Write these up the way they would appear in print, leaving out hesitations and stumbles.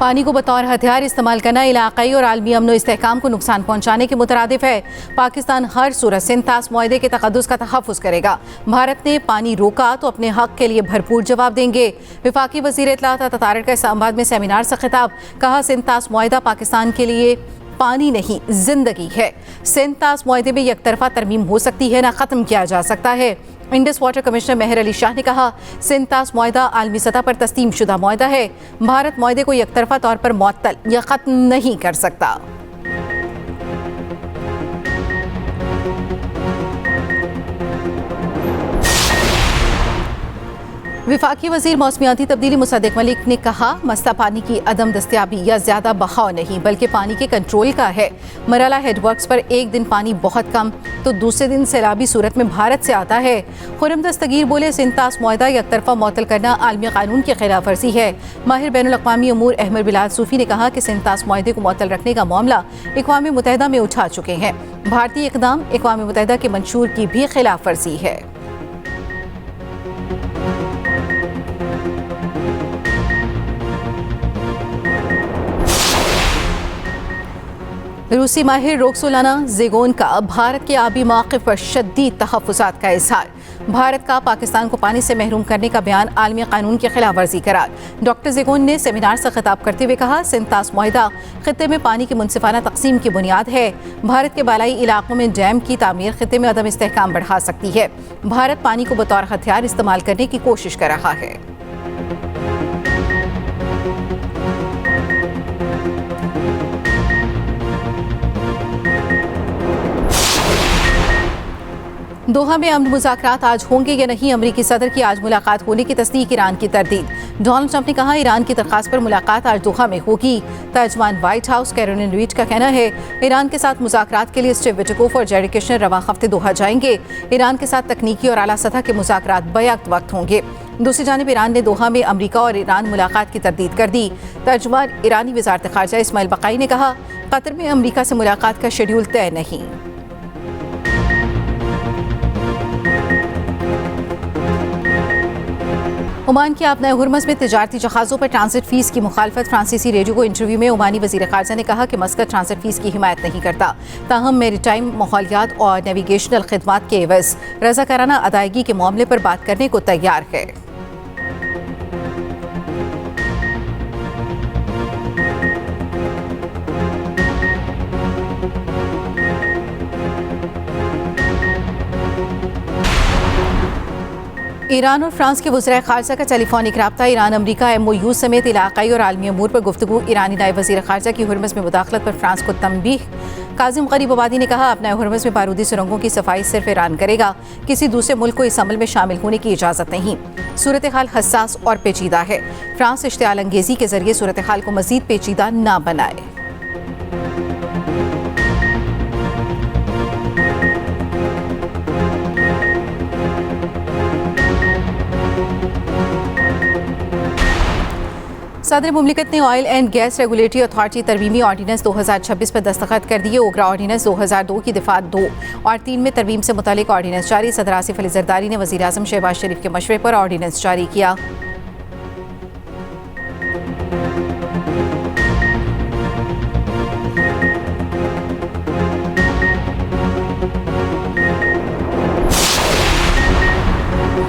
पानी को बतौर हथियार इस्तेमाल करना इलाकाई और आलमी अमन व इस्तेहकाम को नुकसान पहुंचाने के मुतरादिफ है। पाकिस्तान हर सूरत से इंतास मुआहदे के तक़द्दुस का तहफ़्फ़ुज़ करेगा। भारत ने पानी रोका तो अपने हक़ के लिए भरपूर जवाब देंगे। वफाकी वज़ीर इत्तलाआत ततारक का इस्लामाबाद में सेमिनार से खिताब, कहा सिंतास मुआहदा पाकिस्तान के लिए पानी नहीं जिंदगी है। सिंतास मुआहदे में यकतरफा तरमीम हो सकती है, ना ख़त्म किया जा सकता है। इंडस वाटर कमिश्नर मेहर अली शाह ने कहा सिंतास मुआहदा आलमी सतह पर तस्लीम शुदा मुआहदा है। भारत मुआहदे को यकतरफा तौर पर मुअत्तल या ख़त्म नहीं कर सकता। वफाकी वज़ीर मौसमियाती तब्दीली मुसद्दिक़ मलिक ने कहा मस्ता पानी की अदम दस्तयाबी या ज़्यादा बहाव नहीं बल्कि पानी के कंट्रोल का है। मराला हेडवर्क्स पर एक दिन पानी बहुत कम तो दूसरे दिन सैलाबी सूरत में भारत से आता है। खुर्रम दस्तगीर बोले सिंतास मुआहदा यकतरफा मुअत्तल करना आलमी कानून की खिलाफ वर्जी है। माहिर बैनुल-अक़वामी अमूर अहमद बिलाल सूफ़ी ने कहा कि सिंतास मुआहदे को मुअत्तल रखने का मामला अक़वाम मुत्तहिदा में उठा चुके हैं। भारतीय इक़दाम अक़वाम मुत्तहिदा के मंशूर की भी खिलाफ वर्जी है। रूसी माहिर रोक्सोलाना ज़ेगोन का भारत के आबी मौक़िफ़ पर शदीद तहफ़्फ़ुज़ात का इज़हार। भारत का पाकिस्तान को पानी से महरूम करने का बयान आलमी कानून की खिलाफ वर्जी करार। डॉक्टर ज़ेगोन ने सेमिनार से खिताब करते हुए कहा सिंतास मुआहदा ख़ित्ते में पानी की मुनसिफ़ाना तक़सीम की बुनियाद है। भारत के बालाई इलाकों में डैम की तामीर ख़ित्ते में अदम इस्तेहकाम बढ़ा सकती है। भारत पानी को बतौर हथियार इस्तेमाल करने की कोशिश कर रहा है। दोहा में अमन मुज़ाकरात आज होंगे या नहीं, अमरीकी सदर की आज मुलाकात होने की तस्दीक, ईरान की तरदीद। डोनाल्ड ट्रंप ने कहा ईरान की दरख्वास्त पर मुलाकात आज दोहा में होगी। तर्जमान व्हाइट हाउस कैरोलिन लीविट का कहना है ईरान के साथ मुज़ाकरात के लिए स्टीव विटकोफ और जेरेड कुशनर रवां हफ्ते दोहा जाएंगे। ईरान के साथ तकनीकी और आला सतह के मुज़ाकरात बैक वक्त होंगे। दूसरी जानिब ईरान ने दोहा में अमरीका और ईरान मुलाकात की तरदीद कर दी। तर्जमान ईरानी वज़ारत ख़ारजा इस्माइल बक़ाई ने कहा कतर में अमरीका से मुलाकात का शेड्यूल तय नहीं। ओमान की आबनाए हुर्मस में तिजारती जहाज़ों पर ट्रांजिट फ़ीस की मुखालफत। फ्रांसीसी रेडियो को इंटरव्यू में ओमानी वज़ीर ख़ारजा ने कहा कि मस्कत ट्रांजिट फ़ीस की हिमायत नहीं करता, ताहम मेरीटाइम माहौलियात और नेविगेशनल खिदमात के एवज़ रज़ाकाराना अदायगी के मामले पर बात करने को तैयार है। ईरान और फ्रांस के वज़ीर ख़ारजा का टेलीफोनिक राब्ता। ईरान अमरीका MOU समेत इलाक़ाई और आलमी अमूर पर गुफ्तगू। ईरानी नायब वज़ीर ख़ारजा की हुर्मस में मुदाखलत पर फ्रांस को तंबीह। काज़िम गरीबाबादी ने कहा अपना हुर्मस में बारूदी सुरंगों की सफाई सिर्फ ईरान करेगा, किसी दूसरे मुल्क को इस अमल में शामिल होने की इजाज़त नहीं। सूरत हाल हसास और पेचीदा है। फ्रांस इश्तियाल अंगेज़ी के ज़रिए सूरत हाल को मज़ीद पेचीदा ना बनाए। सदर मुमलिकत ने oil and gas regulatory authority तरमीमी ऑर्डीनेंस 2026 पर दस्तखत कर दिए। ओगरा ऑर्डीनेंस 2002 की दफ़ा 2 और 3 में तरमीम से मुतालिक ऑर्डीनेंस जारी। सदर आसिफ अली जरदारी ने वज़ीर आज़म शहबाज शरीफ के मशवरे पर ऑर्डीनेंस जारी किया।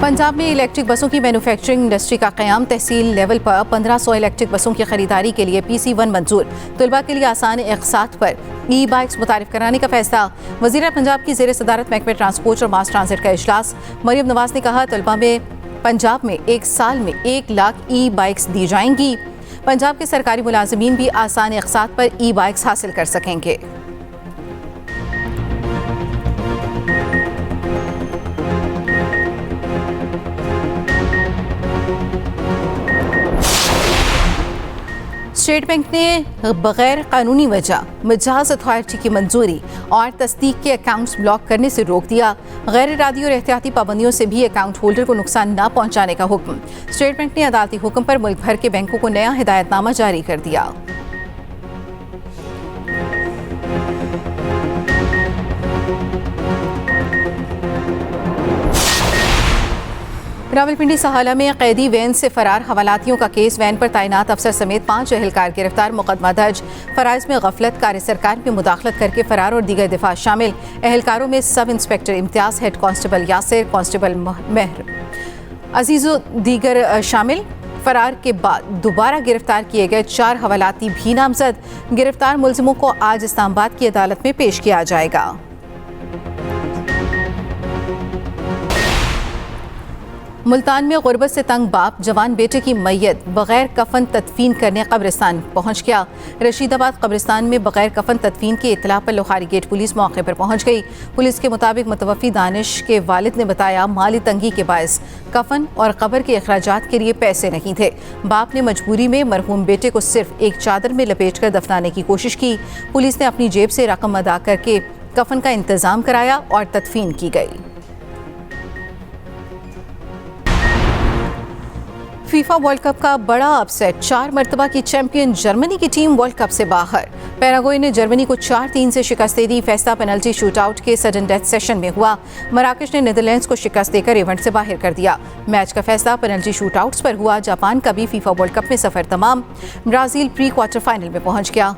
पंजाब में इलेक्ट्रिक बसों की मैन्युफैक्चरिंग इंडस्ट्री का क़याम। तहसील लेवल पर 1500 इलेक्ट्रिक बसों की खरीदारी के लिए PC1 मंजूर। तलबा के लिए आसान अक़सात पर ई-बाइक्स मुतारिफ कराने का फैसला। वज़ीर पंजाब की ज़ेर सदारत महकमे ट्रांसपोर्ट और मास ट्रांजिट का इजलास। मरियम नवाज ने कहा तलबा में पंजाब में एक साल में 1 लाख ई-बाइक्स दी जाएंगी। पंजाब के सरकारी मुलाजमीन भी आसान अक़सात पर ई-बाइक्स हासिल कर सकेंगे। स्टेट बैंक ने बगैर कानूनी वजह मिजाज अथॉरिटी की मंजूरी और तस्दीक के अकाउंट्स ब्लॉक करने से रोक दिया। गैर इरादी और एहतियाती पाबंदियों से भी अकाउंट होल्डर को नुकसान न पहुंचाने का हुक्म। स्टेट बैंक ने अदालती हुक्म पर मुल्क भर के बैंकों को नया हिदायतनामा जारी कर दिया। रावलपिंडी सहाला में कैदी वैन से फरार हवालातियों का केस। वैन पर तैनात अफसर समेत 5 एहलकार गिरफ्तार। मुकदमा दर्ज। फराइज में गफलत, कार्य सरकार में मुदाखलत करके फरार और दीगर दिफा शामिल। एहलकारों में sub inspector Imtiaz, head constable Yasir, constable Mehar अजीजो दीगर शामिल। फरार के बाद दोबारा गिरफ्तार किए गए 4 हवालाती भी नामजद। गिरफ्तार मुलजिमों को आज इस्लामाबाद की अदालत में पेश किया जाएगा। मुल्तान में गुर्बत से तंग बाप जवान बेटे की मैयत बगैर कफन तदफीन करने कब्रिस्तान पहुंच गया। रशीदाबाद कब्रिस्तान में बगैर कफन तदफीन की इत्तला पर लोहारी गेट पुलिस मौके पर पहुंच गई। पुलिस के मुताबिक मुतवफ़ी दानिश के वालिद ने बताया, माली तंगी के बायस कफन और कब्र के अखराजात के लिए पैसे नहीं थे। बाप ने मजबूरी में मरहूम बेटे को सिर्फ एक चादर में लपेट कर दफनाने की कोशिश की। पुलिस ने अपनी जेब से रकम अदा करके कफन का इंतजाम कराया और तदफीन की गई। फीफा वर्ल्ड कप का बड़ा अपसेट। 4 मरतबा की चैंपियन जर्मनी की टीम वर्ल्ड कप से बाहर। पैराग्वे ने जर्मनी को 4-3 से शिकस्त दे दी। फैसला पेनल्टी शूटआउट के सडन डेथ सेशन में हुआ। मराकश ने नीदरलैंड्स को शिकस्त देकर इवेंट से बाहर कर दिया। मैच का फैसला पेनल्टी शूटआउट्स पर हुआ। जापान का भी फीफा वर्ल्ड कप में सफर तमाम। ब्राजील प्री क्वार्टर फाइनल में पहुंच गया।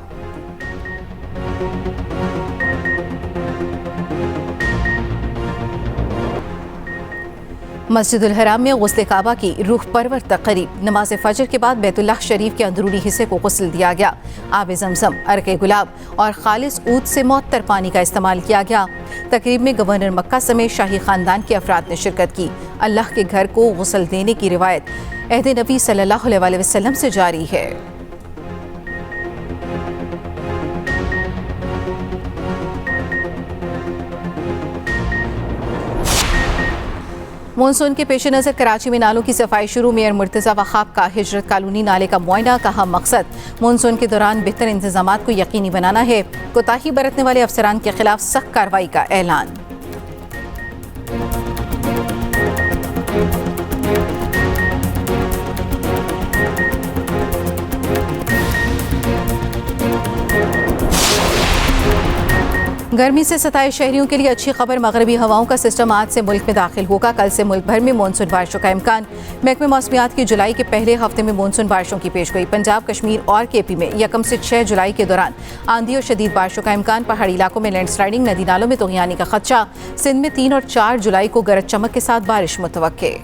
मस्जिदुल हराम में गुस्ल काबा की रूह परवर तकरीब। नमाज फजर के बाद बैतुल्लाह शरीफ के अंदरूनी हिस्से को गुस्ल दिया गया। आब ज़मज़म, अर्के गुलाब और खालिस ऊद से मुअत्तर पानी का इस्तेमाल किया गया। तकरीब में गवर्नर मक्का समेत शाही खानदान के अफराद ने शिरकत की। अल्लाह के घर को गुस्ल देने की रिवायत अहद नबी सल्लल्लाहु अलैहि वसल्लम से जारी है। मानसून के पेश नज़र कराची में नालों की सफाई शुरू। मेयर मुर्तज़ा वखाब का हिजरत कॉलोनी नाले का मुआयना। कहा, मकसद मानसून के दौरान बेहतर इंतजामात को यकीनी बनाना है। कोताही बरतने वाले अफसरान के खिलाफ सख्त कार्रवाई का ऐलान। गर्मी से सताए शहरियों के लिए अच्छी खबर। मगरबी हवाओं का सिस्टम आज से मुल्क में दाखिल होगा। कल से मुल्क भर में मानसून बारिशों का इम्कान। महकमे मौसमियात की जुलाई के पहले हफ्ते में मानसून बारिशों की पेशगोई। पंजाब, कश्मीर और केपी में 1 से 6 जुलाई के दौरान आंधी और शदीद बारिशों का इम्कान। पहाड़ी इलाकों में लैंडस्लाइडिंग, नदी नालों में तुगयानी का खदशा। सिंध में 3 और 4 जुलाई को गरज चमक के साथ बारिश मुतवक्के।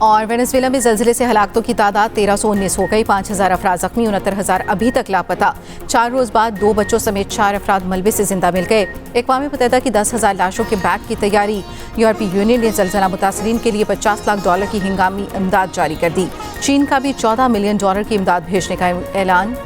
और वेनेजुएला में जल्जिले से हलाकतों की तादाद 1319 हो गई। 5000 अफराद जख्मी, 69,000 अभी तक लापता। 4 रोज बाद 2 बच्चों समेत 4 अफराद मलबे से जिंदा मिल गए। अक़वाम मुत्तहिदा की 10,000 लाशों के बैग की तैयारी। यूरोपीय यूनियन ने जलजला मुतासरीन के लिए $50 लाख की हिंगामी इमदाद जारी कर दी। चीन का भी $14 मिलियन की इमदाद भेजने का ऐलान।